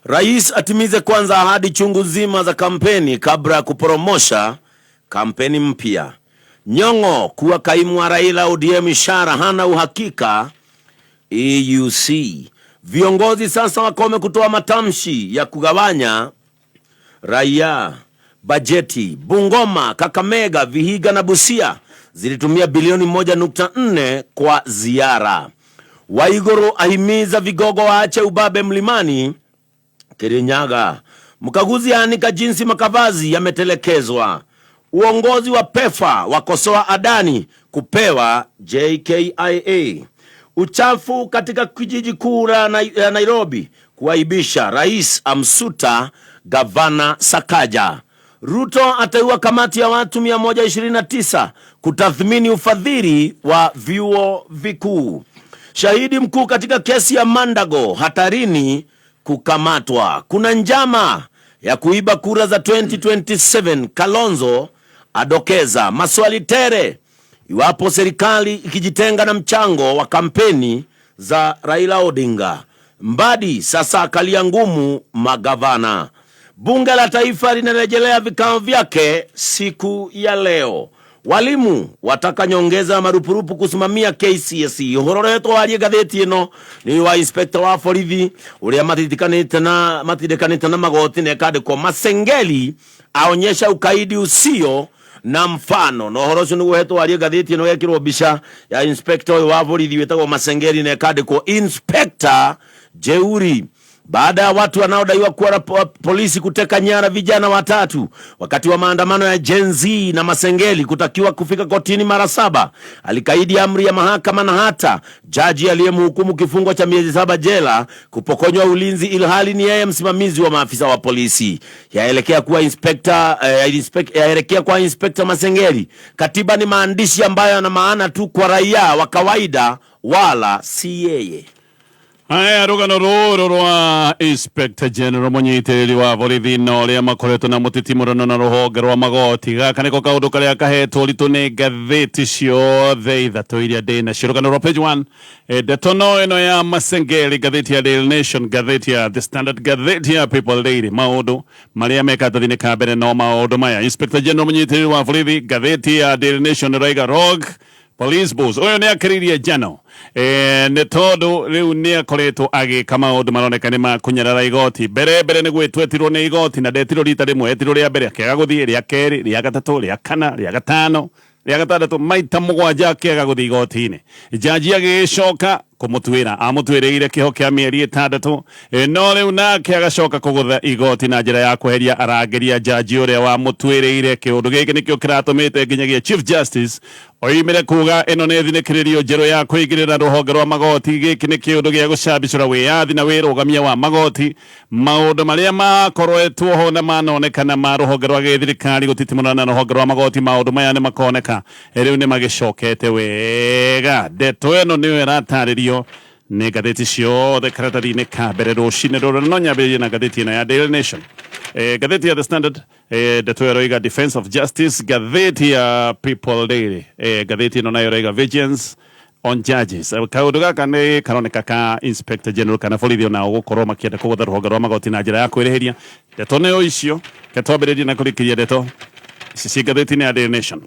Rais atimize kwanza ahadi chungu zima za kampeni kabla ya kuporomosha kampeni mpya. Nyong'o kuwa kaimu wa Raila ODM ishara hana uhakika. EUC viongozi sasa wakome kutoa matamshi ya kugawanya raia. Bajeti Bungoma, Kakamega, Vihiga na Busia zilitumia bilioni 1.4 kwa ziara. Waiguru ahimiza vigogo waache ubabe mlimani. Kirinyaga mkaguzi anika jinsi makavazi yametelekezwa. Uongozi wa PEFA wakosoa Adani kupewa JKIA. Uchafu katika kijiji kuu la Nairobi kuaibisha, rais amsuta gavana Sakaja. Ruto ateua kamati ya watu 129 kutathmini ufadhili wa vyuo vikuu. Shahidi mkuu katika kesi ya Mandago hatarini kukamatwa. Kuna njama ya kuiba kura za 2027, Kalonzo adokeza. Maswali tere iwapo serikali ikijitenga na mchango wa kampeni za Raila Odinga. Mbadi sasa akalia ngumu magavana. Bunge la Taifa linarejelea vikao vyake siku ya leo. Walimu wataka nyongeza marupurupu kusimamia KCSE. Uhororeto walie gatheti ino ni wa inspector wa borithi uria matitikanite na magoti nekandikwo Masengeli aonyesha ukaidi usio na mfano. No horo ucio niguo hetwo walie gatheti ino yekirwo bisha ya inspector wa borithi wetagwo Masengeli nekandikwo Inspector Jeuri. Baada ya watu wanaodaiwa kuwa polisi kuteka nyara vijana watatu wakati wa maandamano ya Gen Z na Masengeli kutakiwa kufika kotini mara 7, alikaidi amri ya mahakama na hata jaji aliyemhukumu kifungo cha miezi 7 jela kupokonywa ulinzi ilhali ni yeye msimamizi wa maafisa wa polisi. Yaelekea kwa Inspector Masengeli. Katiba ni maandishi ambayo yana maana tu kwa raia wa kawaida wala si yeye. Haya rugano ruru rwa Inspector General munyitereri wa borithi no ria makoretwo na mutitimurano na ruhonge rwa magoti gaka niko kaundu karia kahetwo ritu ni gatheti ciothe ithatu iria ndina cio. Rugano rwa page 1 ndetono ino ya Masengeli, gatheti ya Daily Nation, gatheti ya The Standard, gatheti ya People Daily. Maundu maria meka tathini ka mbere no maundu maya. Inspector General munyitereri wa borithi, gatheti ya Daily Nation, Raiga Rog Police Boss oyo ni akiririe jano ne todo riu ni akoretwo agika maundu maroneka ni makunyarara igoti mbere ni gwetwetirwo ni igoti na ndetirwo rita rimwe etirwo ria mbere akega guthie ria keri ria gatatu ria kana ria gatano ria gatandatu maita mugwanja akega guthie igoti-ini. Jaji agicoka kumutwira amutwireire kiho kia mieri 6 no riu nake agacoka kugutha igoti na njira ya kweheria arangeria jaji uria wa mutwireire kiundu giki nikio kiratumite nginyagia Chief Justice oimire kuga ino ni thinikiririo njeru ya kuigirira ruhonge rwa magoti. Giki ni kiundu gia gucambicura wiyathi na wirugamia wa magoti. Maundu maria makorwetwo ho na manonekana ma ruhonge rwa githirikari gutitimurana na ruhonge rwa magoti. Maundu maya ni makoneka riu ni magicokete wega. Ndeto ino niyo irataririo ni gatheti ciothe karatathi-ini ka mbere rucini ruru no nyambĩrĩrie na gatheti ĩno ya Daily Nation. Gatheti ya The Standard, ndeto ĩroiga Defense of Justice. Gatheti ya People Daily, gatheti ĩno nayo ĩroiga Vigilance on Judges. Kaundu gaka nĩ karoneka ka Inspector General kana borithi ona gũkorwo makĩenda kũgũtha rũhonge rwa magoti na njĩra ya kwĩrĩhĩria. Ndeto nĩ icio ketwambĩrĩrie na kũrĩkĩria ndeto ici ci gatheti-inĩ ya Daily Nation.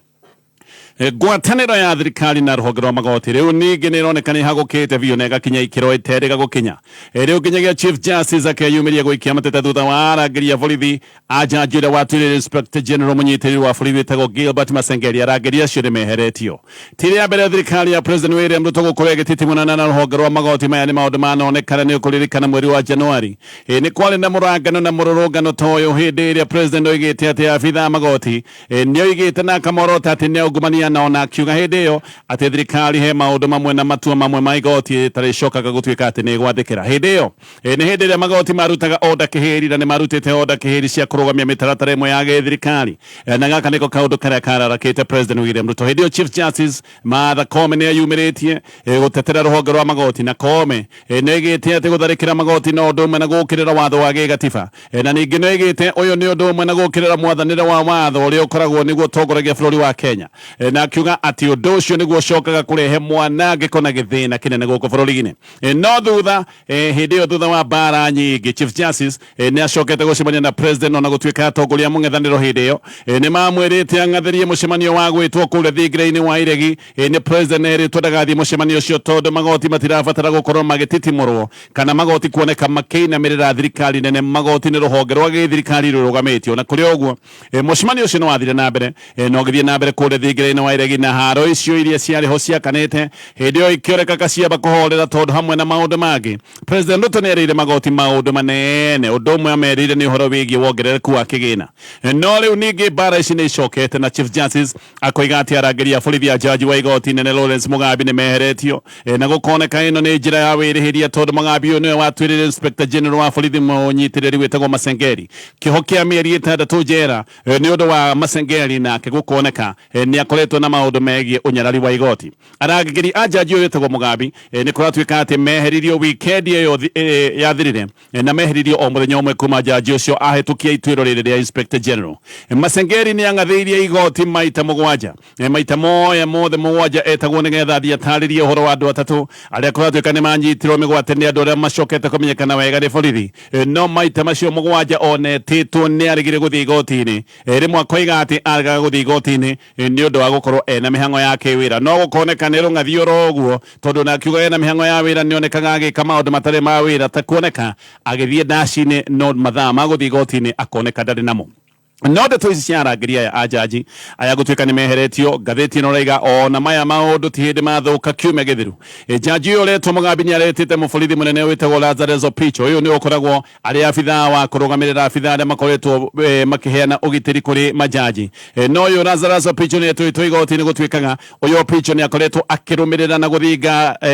Ngwatanĩro ya thirikari na rũhonge rwa magoti riu ningi ni ironeka ni hagukite biũ na igakinya ikiro iterĩga gukinya riu nginyagia Chief Justice akeyumiria gũikia mateta thutha wa arangeria borithi ajaji ũrĩa watuĩrĩire Inspector General munyitereri wa borithi wĩtagwo Gilbert Masengeli. Arangeria acio nĩ meheretio. Ti rĩa mbere thirikari ya President William Ruto gũkorwo ĩgĩtitimũrana na rũhonge rwa magoti. Maya nĩ maũndũ manonekana nĩ ũkũririkana mweri wa Januari nĩ kwarĩ na mũrangano na mũrũrũngano ta ũyũ hĩndĩ ĩrĩa President oigĩte atĩ abitha magoti nĩ oigĩte na akamorota atĩ nĩ aungumania na ona akiuga hindi iyo ati thirikari he maundu mamwe na matua mamwe ma igoti taricokaga gutuika ati ni gwathikira hindi iyo ni hindi ria magoti marutaga oda kihiri na ni marutite oda kihiri cia kurugamia mitaratara imwe ya thirikari na gaka niko kaundu karia kararakite President William Ruto. Hindi iyo Chief Justice Martha Koome ni ayumiritie gutetera ruhonge rwa magoti na Koome ni igite ati gutharikira magoti no undu umwe na gukirira watho wa gigatiba na ningi ni igite uyu ni undu umwe na gukirira mwathanire wa watho uria ukoragwo niguo tongoragia bururi wa Kenya na akiuga ati undu ucio niguo cokaga kurehe mwanangiko na githina kinene guku bururi-ini. No thutha hindi iyo thutha wa mbara nyingi Chief Justice ni acokete gucemania na president ona gutuika atongoria mung'ethaniro hindi iyo ni mamwirite ang'atherie mucemanio wa gwitwo kuria thingira-ini wa iregi ni president eritwo ndagathie mucemanio ucio tondu magoti matirabatara gukorwo magititimurwo kana magoti kuoneka makiinamirira thirikari nene. Magoti ni ruhonge rwa githirikari rurugamitio na kuri oguo mucemanio ucio ni wathire na mbere no githie na mbere kuria thingira-ini wa iregi na haro icio iria ciariho ciakanite hindi iyo ikioreka kaciamba kuhorera tondu hamwe na maundu mangi president Ruto ni erire magoti maundu manene undu umwe amerire ni uhoro wigie wongerereku wa kigina. No riu ningi mbara ici ni icokete na Chief Justice akoiga ati arangeri a borithi a jaji wa igoti nene Lawrence Mugambi ni meheretio na gukoneka ino ni njira ya wirihiria tondu Mugambi uyu niwe watwirire Inspector General wa borithi munyitiriri witagwo Masengeri kiho kia mieri 6 njera ni undu wa Masengeri nake gukoneka ni akoretwo na maundu megie unyarari wa igoti. Arangeri a jaji uyu witagwo Mugambi ni kuratwika ati meheririo weekend iyo yathirire na meheririo o muthenya umwe kuma jaji ucio ahetukia itwiro riri ria Inspector General. Masengeri ni ang'athiirie igoti maita mugwanja maita moya mothe mugwanja etagwo nigetha thia taririe uhoro wa andu atatu aria kuratwika ni manyitirwo migwate ni andu aria macokete kumenyekana wega ni borithi. No maita macio mugwanja onetitwo ni arigire guthii igoti-ini rimwe akoiga ati arega guthii igoti-ini ni undu wa gukorwo ena mihango ya kiwira. No gukoneka ni rung'athio roguo tondu na akiuga ena mihango ya wira ni onekaga agika maundu matari ma wira ta kuoneka agithie ndaci-ini no mathaa ma guthii igoti-ini akoneka ndari namo. No ndeto ici cia arangeri aya a jaji aya gutuika ni meheretio ngatheti ino raiga ona maya maundu ti hindi mathuka kiumia githiru. Jaji uyu uretwo Mugambi ni aretite muborithi munene witagwo Lazarus Opicho. Uyu ni ukoragwo ari abithaa wa kurugamirira abithaa aria makoretwo makiheana ugitiri kuri majaji. No uyu Lazarus Opicho ni etwitwo igoti-ini gutuikaga uyu Opicho ni akoretwo akirumirira na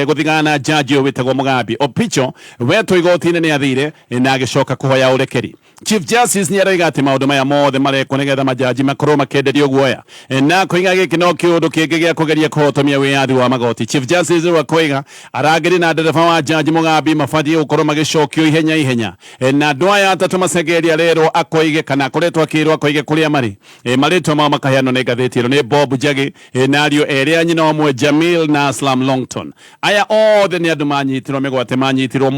guthigana jaji uyu witagwo Mugambi. Opicho wetwo igoti-ini ni athire na agicoka kuhoya urekeri. Chief Justice ni araiga ati maundu maya mothe marekwo nigetha majaji makorwo makenderio guoya na koiga giki no kiundu kingi gia kugeria kuhotomia wiyathi wa magoti. Chief Justice akoiga arangeri na ndereba wa jaji Mugambi mabatie gukorwo magicokio ihenya na andu aya atatu Masengeri arerwo akoige kana akoretwo akirwo akoige kuria mari maritwa mao makaheanwo ni ngatheti ino ni Bob Njagi na ario eri a nyina omwe Jamil na Aslam Longton. Aya othe ni andu manyitirwo manyitirwo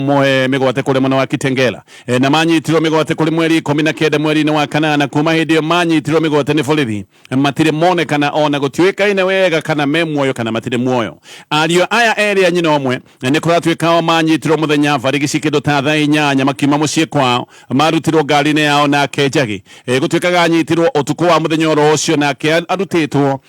migwate kuri mwena wa Kitengela na manyitirwo migwate kuri mweri 19 mweri-ini wa kanana. Kuma hindi iyo manyitirwo migwate ni borithi matire monekana ona gutiuikaine wega kana me muoyo kana matire muoyo. Ario aya eri a nyina omwe ni kuratwika manyitirwo muthenya varigisi kindu ta thaa 8 makiuma mucii kwao marutirwo ngari-ini yao nake Njagi gutuikaga anyitirwo utuku wa muthenya oro ucio nake arutitwo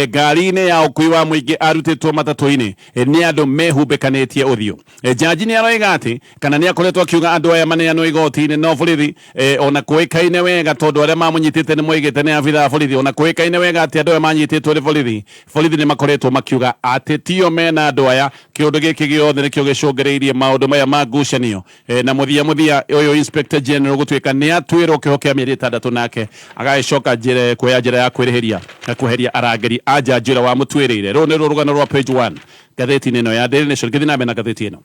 ngari-ini ya ukui wa muingi arutitwo matatu-ini ni andu mehumbikanitie uthio. Jaji ni aroiga ati kana ni akoretwo akiuga andu aya maneanwo igoti-ini no borithi ona kuikaine wega tondu aria mamunyitite ni moigite ni abithaa borithi ona kuikaine wega ati andu aya manyititwo ni borithi ni makoretwo makiuga ati tio mena andu aya kiundu giki giothe nikio gicungereirie maundu maya ma ngucanio na muthia uyu Inspector General gutuika ni atwirwo kiho kia mieri 6 nake agacoka kuoya njira ya kwirihiria na kuheria arangeri a jaji uria wa mutwirire. Ru ni rugano rwa page 1 ngatheti ino ya Daily Nation githina mbere na ngatheti ino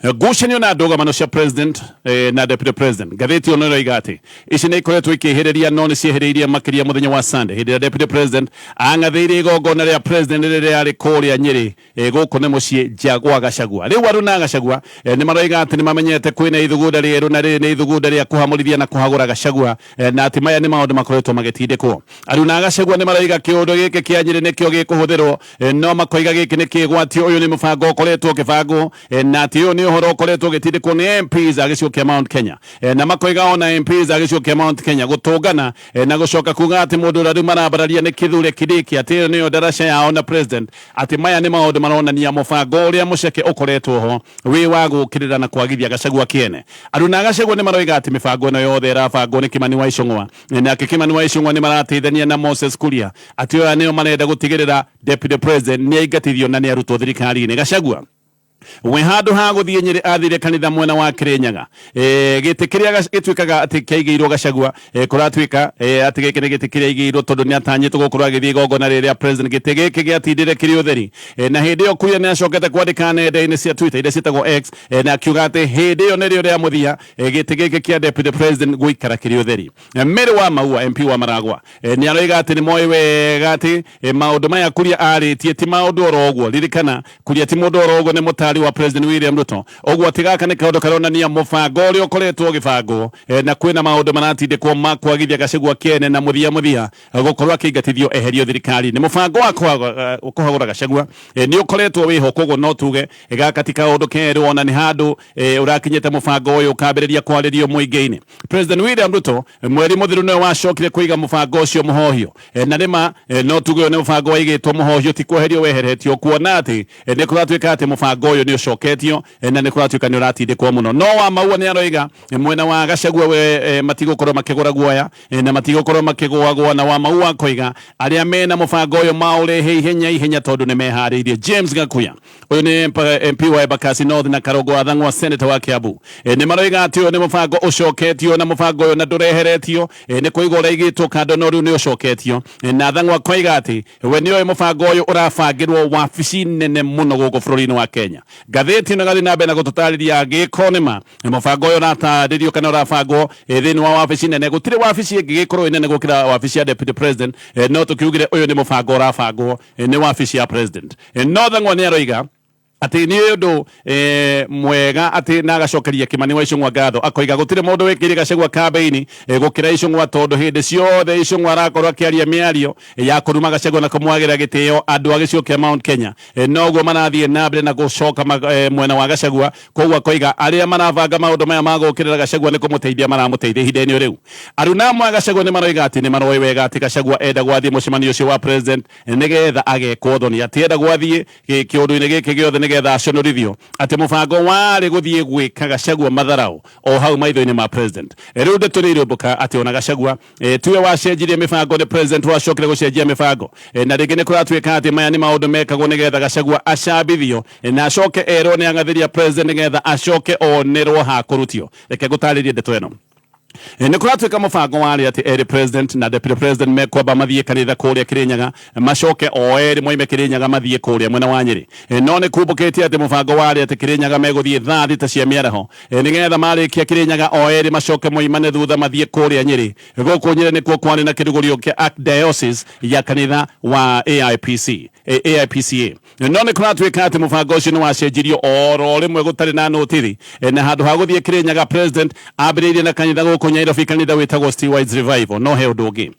ngucanio na ndũgamo cia president na deputy president. Ngatheti ono roiga ati ici ni ikoretwo ikihiriria no ni ciehiriirie makiria muthenya wa Sunday hindi ya deputy president ang'athiire igongona ria president riria ari kuria Nyeri guku ni mucii Jagwa Gachagua. Riu aru na Gachagua ni maroiga ati ni mamenyete kwina ithugunda rieru na riri ni ithugunda ria kuhamurithia na kuhagura Gachagua na ati maya ni maundu makoretwo magitindikwo. Aru na Gachagua ni maroiga kiundu giki kia Nyeri nikio gikuhuthirwo no makoiga giki ni kigwatio uyu ni mubango ukoretwo ukibangwo na ati uyu ni uhoro ukoretwo ugitindikwo ni MPs agicigo kia Mount Kenya na makoiga ona MPs agicigo kia Mount Kenya gutungana na gucoka kuga ati mundu uria marabararia ni kithure kidiki ati niyo darasha yao na president ati maya ni maundu maronania mubango uria muceke ukoretwo ho wi wa gukirira na kwagithia Gachagua kiene. Aru na Gachagua ni maroiga ati mibango no yothe irabangwo ni Kimani wa Icũng'wa na Kimani wa Icũng'wa ni marateithania na Moses Kuria ati oya niyo marenda gutigirira deputy president ni aingatithio na ni arutwo thirikari-ini. Gachagua we handu ha guthie Nyeri athire kanitha mwena wa Kirinyaga gite kiria gitwikaga ati kiaigirwo Gachagua kuratwika ati giki ni gite kiria igirwo tondu ni atanyitwo gukorwa githie gongona riria president gite giki giatindire kiri utheri na hindi yo kuya ni acokete kwandika nenda-ini cia Twitter iria cietagwo X na akiuga ati hindi yo nirio ria muthia gite giki kia deputy president guikara kiri utheri Mary wa Maua MP wa Maragwa ni aroiga ati ni moi wega ati maundu maya kuria aritie ti maundu orogwo ririkana kuria ti mundu orogwo ni mutari wa president William Ruto ogwo tigaka ni kaundu karonania mubango uria ukoretwo gibangwo na kwina maundu maratindikwo makwagithia Gachagua kiene na muthia gukorwo akiingatithio eherio thirikari ni mubango wa kuhagura Gachagua ni ukoretwo wiho koguo no tuge gaka kaundu keru ona ni handu urakinyete mubango uyu ukambiriria kwaririo muingi-ini president William Ruto mweri muthiru no wacokire kuiga mubango ucio muhohio na rima no tuge ni mubango waigitwo muhohio ti kweherio weheretio kuona ati ni kuratwika ati mubango uyu ni ucoketio na ni kuratwika ni uratindikwo muno no wa Maua ni aroiga mwena wa Gachagua we matigokorwo makigura guoya na matigokorwo makigwagwo na wa Maua koiga aria mena mubango uyu maure ihenya tondu ni mehariirie James Gakuya uyu ni MP wa Embakasi North na Karongo Athang'wa senator wa Kiambu ni maroiga ati uyu ni mubango ucoketio na mubango uyu na ndureheretio ni kuiga uraigitwo kando no riu ni ucoketio na Athang'wa koiga ati we ni uyu mubango uyu urabangirwo wabici nene muno guku bururi-ini wa Kenya gatheti no gathi na mbere na gututariria gikonima mubango uyu urataririo kana urabangwo thiini wa wabici nene gutire wabici ingi gikorwo nene gukira wabici ya deputy president no tukiugire uyu ni mubango urabangwo ni wabici ya president no Athang'wa ni aroiga ati ni undu mwega ati na gacokeria Kimani wa Icung'wa ngatho akoiga gutire mundu wikiri Gachagua campaign gukira Icung'wa tondu hindi ciothe Icung'wa arakorwo akiaria miario ya kuruma Gachagua na kumwagira gitio andu a gicigo kia Mount Kenya noguo marathie na mbere na gucoka mwena wa Gachagua koguo akoiga aria maravanga maundu maya magukirira Gachagua ni kumuteithia maramuteithia ihinda-ini riu aruna amwe Gachagua ni maroiga ati ni maroi wega ati Gachagua enda gwathie mucemanio ucio wa president nigetha agekwo thoni ati enda gwathie kiundu-ini giki giothe nigetha acionorithio ati mubango wari guthie gwika Gachagua matharau o hau maitho-ini ma president riu ndeto ni irumbuka ati ona Gachagua tuwe wacenjirie mibango ni president wacokire gucenjia mibango na ringi ni kuratwika ati maya ni maundu mekagwo nigetha Gachagua acambithio na acoke erwo ni angathiria president nigetha acoke onerwo ha kurutio reke gutaririe ndeto eno ni kuratwika mubango wari ati eri president na deputy president mekwamba mathie kanitha kuria Kirinyaga macoke o eri moime Kirinyaga mathie kuria mwena wa Nyeri no ni kumbukitie ati mubango wari ati Kirinyaga meguthie thaa thita cia miaraho nigetha marikia Kirinyaga o eri macoke moimane thutha mathie kuria Nyeri guku Nyeri ni kuo kwari na kirugurio kia archdiocese ya kanitha wa AIPCA no ni kuratwika ati mubango ucio ni wacenjirio oro rimwe gutari na notithi na handu ha guthie Kirinyaga president ambiririe na kanitha guku Nairobi kanitha witagwo Stewards Revival no he undu ungi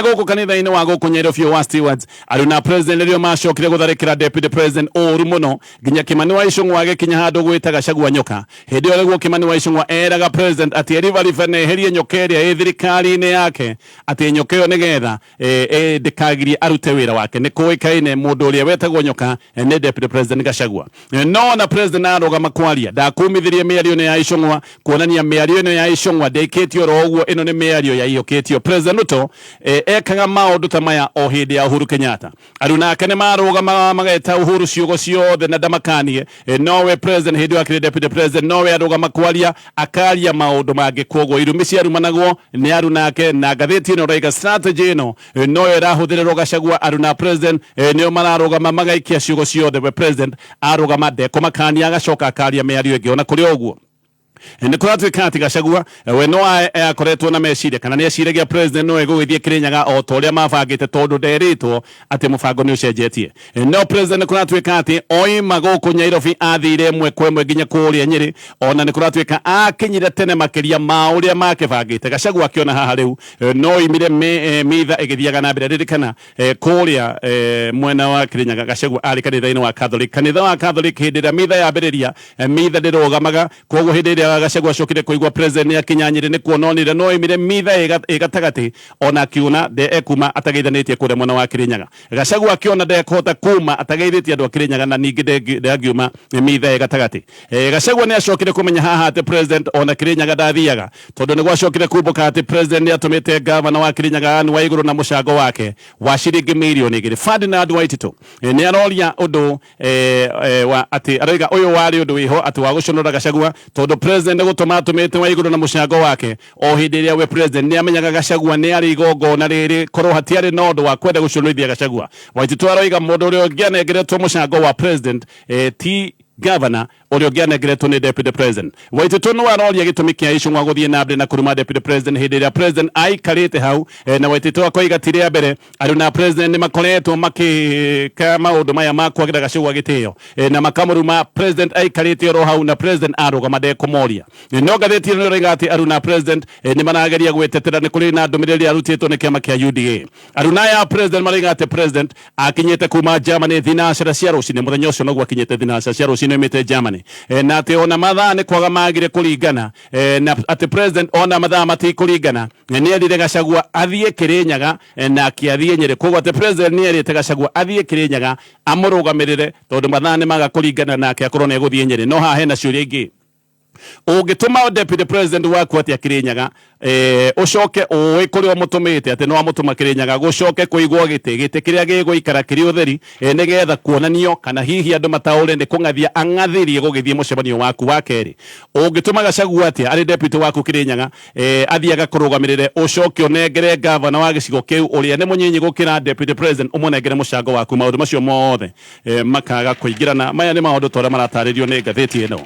guku kanitha-ini wa guku Nairobi wa Stewards aruna president rio macokire gutharikira deputy president uru muno nginya Kimani wa Icung'wa agikinya handu gwita Gachagua nyoka hindi yo riguo Kimani wa Icung'wa eraga president ati River neherie nyoka iria thirikari-ini yake ati nyoka iyo nigetha ndikagirie arute wira wake ni kuikaine mundu uria wetagwo nyoka ni deputy president Gachagua no na president arugama kwaria ndakumithirie miario-ini ya Icung'wa kuonania miario-ini ya Icung'wa ndikitio ro uguo ino ni miario ya iyokitio president Ruto ekaga maundu ta maya o hindi ya Uhuru Kenyatta aruna ake ni marugama mageta Uhuru ciugo ciothe na ndamakanie nowe president hindi wa deputy president nowe arugama kwaria akaria maundu mangi koguo irumi ciarumanagwo ni aruna ake na gatheti ino raiga strategy ino nowe irahuthirirwo Gachagua aruna president nio mararugama magaikia ciugo ciothe we president arugama ndekumakania agacoka akaria miario ingi ona kuri uguo ni kuratwika ati Gachagua we no akoretwo na meciria kana ni aciragia president no egugithie Kirinyaga o to uria mabangite tondu nderitwo ati mubango ni ucenjetie no president kuratwika ati oima guku Nairobi athire mwe kwemwe nginya kuria Nyeri ona ni kuratwika akinyire tene makiria ma uria makibangite Gachagua akiona haha riu no imire mitha igithiaga na mbere ririkana kuria mwena wa Kirinyaga Gachagua ari kanitha-ini wa Catholic kanitha wa Catholic hindi ria mitha yambiriria mitha ndirugamaga koguo hindi ria Gachagua acokire kuigwa president ya Kinyanyire ni kuononire no imire mitha igatagati ona kiuna de ekuma atageithanitie kure mwana wa Kirinyaga. Gachagua akiona de kota kuma atageithitie andu a Kirinyaga na ningi de agiuma mitha igatagati. Gachagua ni acokire kumenya haha ati president ona Kirinyaga ndathiaga tondu ni gwacokire kumbuka ati president ni atumite gavana wa Kirinyaga Anne Waiguru na mucango wake wa ciringi milioni 2 Ferdinand Waititu ni aroria undu wa ati aroiga uyu wari undu wiho ati wa guconora Gachagua tondu president gutuma atumite Waiguru na mucango wake o hindi iria we president ni amenyaga Gachagua ni ari igongona riri korwo hatiari na undu wa kwenda guconorithia Gachagua. Waititu aroiga mundu uria ngianegeretwo mucango wa president ti governor uria ngianegeretwo ni deputy president. Waititu no aroria gitumi kia icungwa guthie na mbere na kuruma deputy president hindi iria president aikarite hau na Waititu akoiga tiria mbere ari na president ni makoretwo makika maundu maya makwagira Gachagua gitio na makamuruma president aikarite ro hau na president arugama de kumoria no gatheti no rega ati aruna president ni manageria gwetetera ni kuri na ndumiriri arutitwo ni kiama kia UDA. Aruna ya president marega ati president akinyete kuma Germany thinacara cia rucine muthenya ucio no gwakinyete thinacara cia rucine mete Germany na ati ona mathaa ni kwaga magire kuringana na ati president ona mathaa mati kuringana ni erire Gachagua athie Kirinyaga na akiathie Nyeri koguo ati president ni erite Gachagua athie Kirinyaga amurugamirire tondu mathaa ni maga kuringana nake akorwo ni guthie Nyeri. No ha hena ciuria ingi ugituma deputy president waku ati Kirinyaga ucoke uwe kuri o mutumite ati no amutuma Kirinyaga gucoke kuigwo gite kiria giguikara kiri utheri nigetha kuonanio kana hihi andu mataure ni kungathia angathirie gugithie mucebanio waku wa keri. Ugituma Gachagua ati ari deputy waku Kirinyaga athiaga kurugamirire ucoke unengere governor wa gicigo kiu uria ni munyinyi gukira deputy president umunengere mucango waku. Maundu macio mothe makaga kuingirana. Maya ni maundu tora marataririo ni ngatheti ino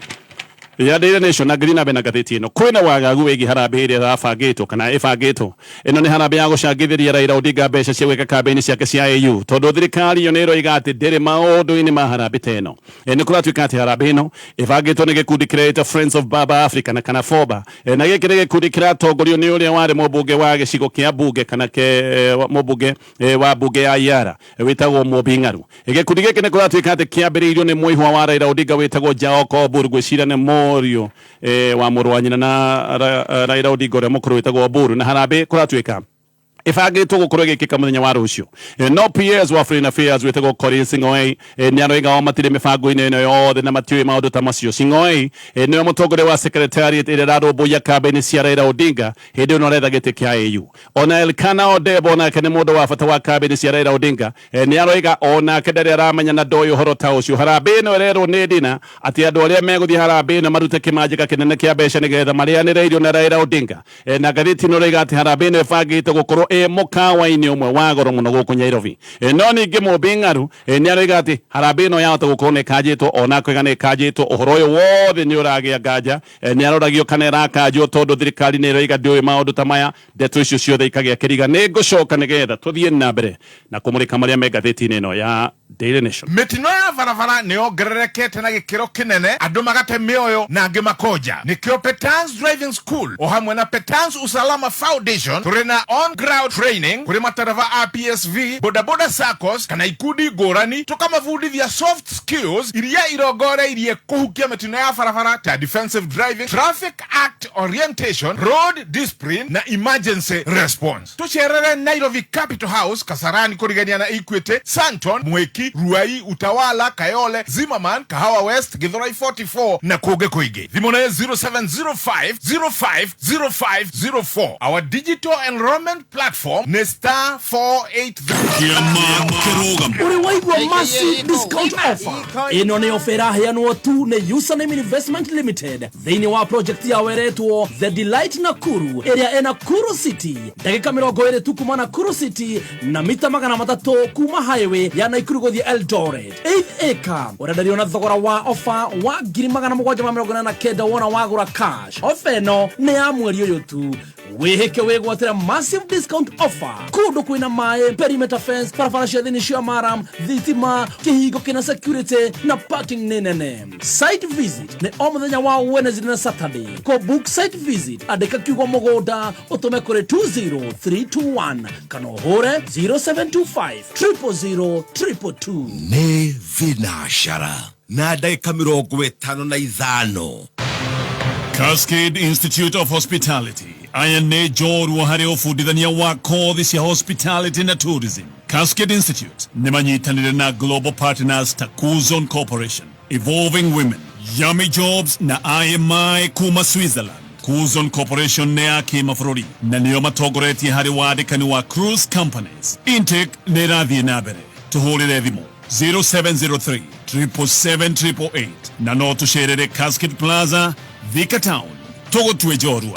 ya Daily Nation na Green Abena gatheti ino. Kwina wagagu wegi harambe iria rafangitwo kana ifangitwo ino ni harambe ya gucangithiria Raila Odinga mbeca cia gwika kambeni ciake cia AU tondu thirikari yo niro igati ndiri maundu-ini ma harambe teno ni kuratuika ati harambe ino ifangitwo ni gikundi Creator Friends of Baba Africa na kana FOBA na giki ni gikundi kiratongorio ni uria wari mubunge wa gicigo kia bunge kana ke mubunge wa bunge ya Yara witagwo Mobingaru. Gikundi giki ni kuratuika ati kiambiriirio ni muihwa wa Raila Odinga witagwo Jaoko Burugwe cira ni Morio wa murwanyina na Raila Odinga uria mukuru witagwo Buru na harambe kuratuika ifagitwo gukorwo gikika muthenya wa rucio. No PS wa Foreign Affairs witagwo Corin Sing'oei ni aroiga o matire mibango-ini ino yothe na matiui maundu ta macio. Sing'oei niwe mutongoria wa secretariat iria rarumbuia kambeni cia Raila Odinga hindi ino retha giti kia AU. Ona Elkana Odebo onake ni mundu wa bata wa kambeni cia Raila Odinga ni aroiga onake ndari aramenya na ndoi uhoro ta ucio. Harambe ino irerwo ni ndina ati andu aria meguthie harambe ino marute kimanjika kinene kia mbeca nigetha marianireirio na Raila Odinga na gatheti ino roiga ati harambe ino ibangite gukorwo mukawa-ini umwe wa goro muno guku Nyairobi. No ningi Mobingaru ni aroiga ati harambe ino yahota gukorwo ni kanjitwo ona kwiga ni kanjitwo uhoro uyu wothe ni uragia nganja ni aroragio kana irakanjwo tondu thirikari ni iroiga ndiui maundu ta maya. Ndeto icio ciothe ikagia kiriga ni ngucoka nigetha tuthie na mbere na kumurika maria me gatheti-ini ino ya Daily Nation. Mitino ya barabara ni ongererekete na gikiro kinene andu magate mioyo na angi makoja. Nikio Petans Driving School o hamwe na Petans Usalama Foundation turina on ground training kuri matereva APSV bodaboda SACCOS kana ikundi ngurani tukamabundithia soft skills iria irogore irie kuhukia mitino ya barabara ta defensive driving, traffic act orientation, road discipline na emergency response. Tucherere Nairobi Capital House Kasarani kurigania na Equity, Santon, Mweki, Ruai, Utawala, Kayole, Zimmerman, Kahawa West, Githurai 44 na kuge kuige. Thimone 0705050504. Our digital enrollment platform ne star 483. Uriwaigwa massive discount offer. Ino ni ofera heanwo tu ne Username Investment Limited thiini wa project ya weretwo The Delight Nakuru area ena Nakuru City. Dakika 20 tu kuma Nakuru City na mita 300 kuma highway ya Nakuru gothi Eldoret. 8 acre uradario na thogora wa offer wa 789 wona wagura cash. Offer no ne ya mweri uyu tu. Wiheke wegwatira massive discount offer kundu kwina mae, perimeter fence, barabara cia thini cia maram, thitima, kihingo kina security na parking nenene. Site visit ni o muthenya wa Wednesday na Saturday. Ko book site visit andika kiugo mugonda utume kuri 20321 kana hore 0725 000 222. Ni vinashara na dakika 55. Cascade Institute of Hospitality. Aya nĩ njorua harĩ ũbundithania wa kothi cia hospitality na tourism. Cascade Institute nĩ manyitanĩre na global partners ta Coulson Corporation, Evolving Women, Yummy Jobs na IMI kuma Switzerland. Coulson Corporation nĩ ya kĩmabũrũri na nĩo matongoretie harĩ wandĩkani wa cruise companies. Intake nĩ ĩrathiĩ na mbere. Tũhũrĩre thimũ 0703 777 na no tũcerere Cascade Plaza, Thika Town. Tũgũtue njorua.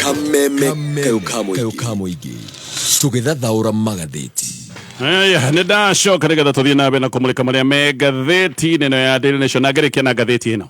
Kameme kamuingi tugithathaura magatheti. Aya nĩ ndacoka nĩgetha tũthiĩ na mbere na kũmũrĩka marĩa me ngathĩti neno ya Daily Nation na ngerekia na ngathĩti ĩno.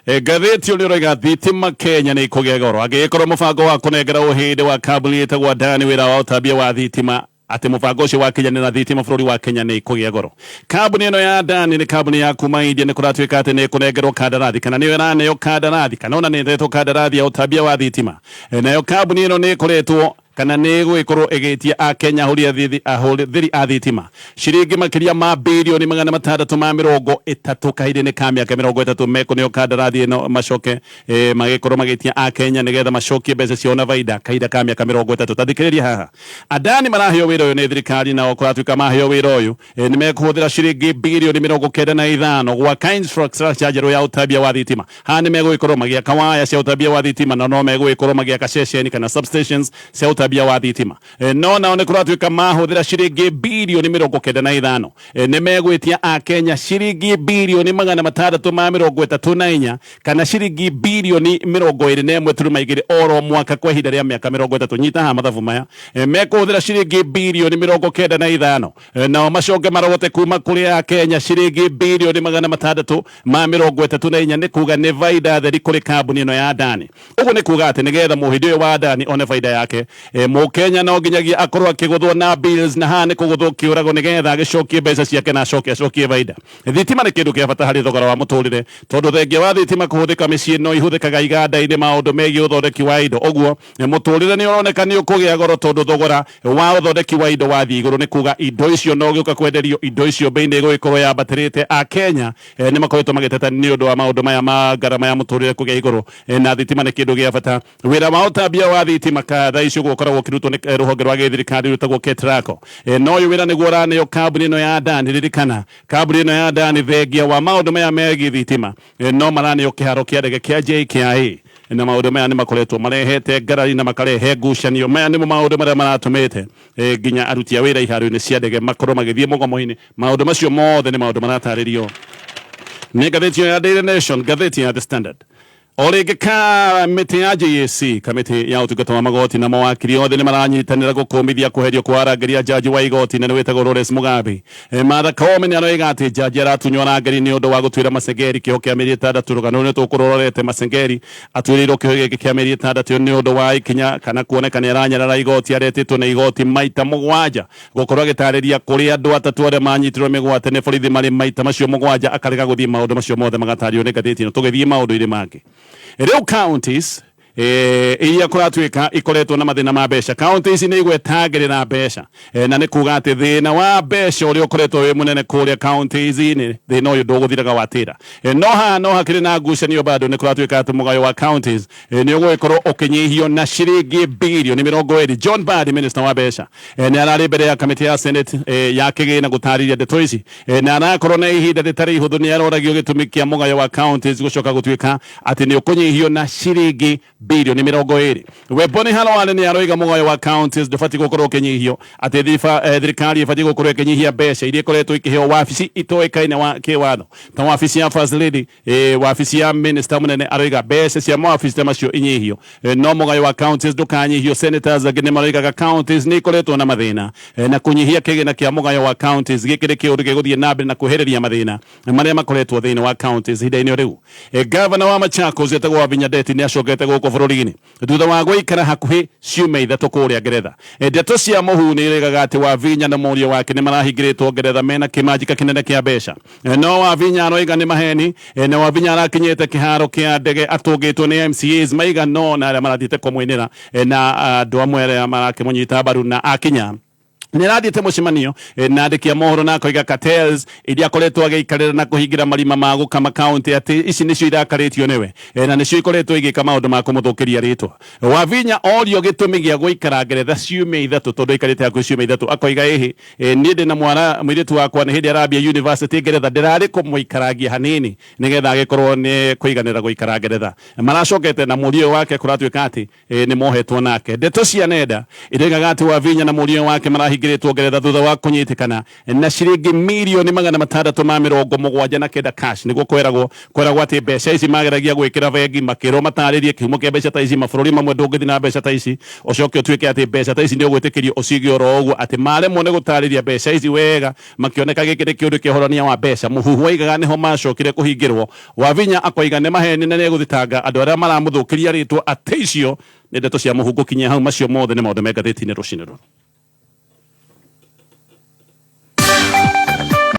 Ngathĩti ũrĩa ũroiga thitima Kenya nĩ ikũgĩa goro angĩkorwo mũbango wa kũnengera ũhĩndĩ wa kambuni ĩtagwo Adani wĩra wa ũtambia wa thitima ati mũbango ũcio wa Kenya na thitima bũrũri wa Kenya nĩ ikũgĩa goro. Kambuni ĩno ya Adani nĩ kambuni ya kuma India nĩ kũratuĩka atĩ nĩ kũnengerwo kandarathi kana nĩyo ĩraneo kandarathi kana ona nĩ ndetwo kandarathi ya ũtambia wa thitima. Nayo kambuni ĩno nĩ ĩkoretwo kana nĩ gwĩkorwo ĩgĩtia a Kenya ahũthĩri a thitima ciringi makĩria ma bilioni 630 kahinda-inĩ ka mĩaka 30 mekũneo kandarathi ĩno macoke magĩkorwo magĩtia a Kenya nĩgetha macokie mbeca ciao na faida kahinda ka mĩaka 30. Tathikĩrĩria haha Adani maraheo wĩra ũyũ nĩ thirikari na kũratuĩka maheo wĩra ũyũ nĩ mekũhũthĩra ciringi bilioni 95 gwaka infrastructure njerũ ya ũtambia wa thitima. Haha nĩ megũgĩkorwo magĩaka waya cia ũtambia wa thitima na no megũgĩkorwo magĩaka ceceni kana substations cia ũtambia wa thitima. No nao nĩ kũratuĩka mahũthĩra ciringi bilioni 95 nĩ megwĩtia a Kenya ciringi bilioni 634 kana ciringi bilioni 21.2 oro mwaka kwa ihinda rĩa mĩaka 30. Nyita ha mathabu maya mekũhũthĩra ciringi bilioni 95 nao macoke marogote kuma kũrĩ a Kenya ciringi bilioni 634 nĩ kuga nĩ faida theri kũrĩ kambuni ĩno ya Adani. Ũguo nĩ kuga atĩ nĩgetha mũhĩndi ũyũ wa Adani one faida yake Mũkenya no nginyagia akorwo akĩgũthwo na bills na haha nĩ kũgũthwo kĩũrago nĩgetha agĩcokie mbeca ciake na acokie faida. Thitima nĩ kĩndũ kĩa bata harĩ thogora wa mũtũrĩre tondũ thengia wa thitima kũhũthĩka mĩciĩ no ihũthĩkaga iganda-inĩ maũndũ megiĩ ũthondeki wa indo. Ũguo mũtũrĩre nĩ ũroneka nĩ ũkũgĩa goro tondũ thogora wa ũthondeki wa indo wathiĩ igũrũ. Nĩ kuga indo icio no gĩũka kwenderio indo icio bei nĩ ĩgũgĩkorwo yambatĩrĩte. A Kenya nĩ makoretwo magĩteta nĩ ũndũ wa maũndũ maya ma ngarama ya mũtũrĩre kũgĩa igũrũ na thitima nĩ kĩndũ gĩa bata. Wĩra wa ũtambia wa thitima thaa icio gũkoragwo ũkĩrutwo nĩ rũhonge rwa gĩthirikari rwĩtagwo KETRACO. No ũyũ wĩra nĩguo ũraneo kambuni ĩno ya Adani. Ririkana kambuni ĩno ya Adani thengia wa maũndũ maya megiĩ thitima no maraneo kĩharo kĩa ndege kĩa JKIA na maũndũ maya nĩ makoretwo marehete ngarari na makarehe ngucanio. Maya nĩmo maũndũ marĩa maratũmĩte nginya aruti a wĩra iharo-inĩ cia ndege makorwo magĩthiĩ mũgomo-inĩ. Maũndũ macio mothe nĩ maũndũ maratarĩrio nĩ ngathĩti ya Daily Nation, ngathĩti ya The Standard. Orĩngĩ kamĩtĩ ya JSC kamĩtĩ ya ũtungata wa magoti na mawakiri othe nĩ maranyitanĩra gũkũmithia kweherio kwa arangĩri a jaji wa igoti nene wĩtagwo Lawrence Mugabe. Martha Koome nĩ aroiga atĩ jaji aratunywo arangĩri nĩ ũndũ wa gũtuĩra Masengeri kĩoho kĩa mĩeri 6. Rũgano nĩ tũkũrorete Masengeri atuĩrĩirwo kĩoho gĩkĩ kĩa mĩeri 6 nĩ ũndũ wa ikinya kana kuoneka nĩ aranyarara igoti aretĩtwo nĩ igoti maita 7 gũkorwo agĩtarĩria kũrĩ andũ atatũ arĩa manyitirwo mĩgwate nĩ borithi marĩ maita macio 7 akarega gũthiĩ maũndũ macio mothe magatario nĩ ngathĩti ĩno. Tũgĩthiĩ maũndũ-inĩ mangĩ rĩu counties iria kũratuĩka ikoretwo na mathĩna ma mbeca. Counties nĩ igwetagĩrĩra mbeca na nĩ kuga atĩ thĩna wa mbeca ũrĩa ũkoretwo wĩ mũnene kũrĩa counties-inĩ thĩna ũyũ ndũgũthiraga watĩra. No hakĩrĩ na ngucanio bado nĩ kũratuĩka atĩ mũgayo wa counties nĩ ũgũgĩkorwo ũkĩnyihio na ciringi bilioni 20. John Mbadi minister wa mbeca nĩ ararĩ mbere ya kamĩtĩ ya Senate ya kĩgĩna gũtarĩria ndeto ici na arakorwo na ihinda rĩtarĩ ihũthũ nĩ aroragio gĩtũmi kĩa mũgayo wa counties gũcoka gũtuĩka atĩ nĩ ũkũnyihio na ciringi bilioni 20. Weboni Halwale nĩ aroiga mũgayo wa counties ndũbatiĩ gũkorwo ũkĩnyihio atĩ thirikari ĩbatiĩ gũkorwo ĩkĩnyihia mbeca iria ikoretwo ikĩheo wabici itoĩkaine wa kĩwatho ta wabici ya First Lady, wabici ya minister mũnene. Aroiga mbeca cia mawabici macio inyihio no mũgayo wa counties ndũkanyihio. Senators angĩ nĩ maroigaga counties nĩ ikoretwo na mathĩna na kũnyihia kĩgĩna kĩa mũgayo wa counties gĩkĩrĩ kĩũndũ gĩgũthiĩ na mbere na kwehereria mathĩna marĩa makoretwo thĩinĩ wa counties ihinda-inĩ rĩu. Governor wa Machakos etagwo Wavinya Ndeti nĩ acokete gũkũ bururi-ini thutha wa gũikara hakuhĩ ciumia ithatũ kũrĩa Ngeretha. Ndeto cia mũhuhu nĩ ĩrĩgaga atĩ Wavinya na mũriũ wake nĩ marahingĩrĩtwo Ngeretha mena kĩmanjĩka kĩnene kĩa mbeca. No Wavinya aroiga nĩ maheni, na Wavinya arakinyĩte kĩharo kĩa ndege atũngĩtwo nĩ MCAs maigana ũna arĩa marathiĩte kũmũinĩra na andũ amwe arĩa marakĩmũnyita mbaru na akinya nĩrathiĩte mũcemanio na andĩki a mohoro na akoiga cartels iria akoretwo agĩikarĩra na kũhingira marima ma gũkama kaunti atĩ ici nĩcio irakarĩtio nĩwe na nĩcio ikoretwo igĩka maũndũ ma kũmũthũkĩria rĩtwa. Wavinya orio gĩtũmi gĩa gũikara Ngeretha ciumia ithatũ tondũ aikarĩte hakuhĩ ciumia ithatũ akoiga ĩhĩ niĩ ndĩ na mwana mũirĩtu wakwa nĩ hĩndĩ arambia university Ngeretha ndĩrarĩ kũmũikaragia hanini nĩgetha agĩkorwo nĩ kũiganĩra gũikara Ngeretha. Maracokete na mũriũ wake kũratuĩka atĩ nĩ mohetwo nake. Ndeto cia nenda iroigaga atĩ Wavinya na mũriũ wake marahingĩrĩtwo Ngeretha thutha wa kũnyitĩkana na ciringi mirioni 679 cash nĩguo kweragwo atĩ mbeca ici mageragia gwĩkĩra bengi makĩrwo matarĩrie kĩhumo kĩa mbeca ta ici mabũrũri mamwe ndũngĩthiĩ na mbeca ta ici ũcoke ũtuĩke atĩ mbeca ta ici nĩ ũgwĩtĩkĩrio ũcige oro ũguo atĩ maremwo nĩ gũtarĩria mbeca ici wega makĩoneka gĩkĩ nĩ kĩũndũ kĩa ũhorania wa mbeca. Mũhuhu oigaga nĩho macokire kũhingĩrwo. Wavinya akoiga nĩ maheni na nĩ egũthitanga andũ arĩa maramũthũkĩria rĩtwa atĩ icio nĩ ndeto cia mũhuhu gũkinyia hau macio mothe nĩ maũndũ me ngathĩti-inĩ rũcinĩ rũrũ.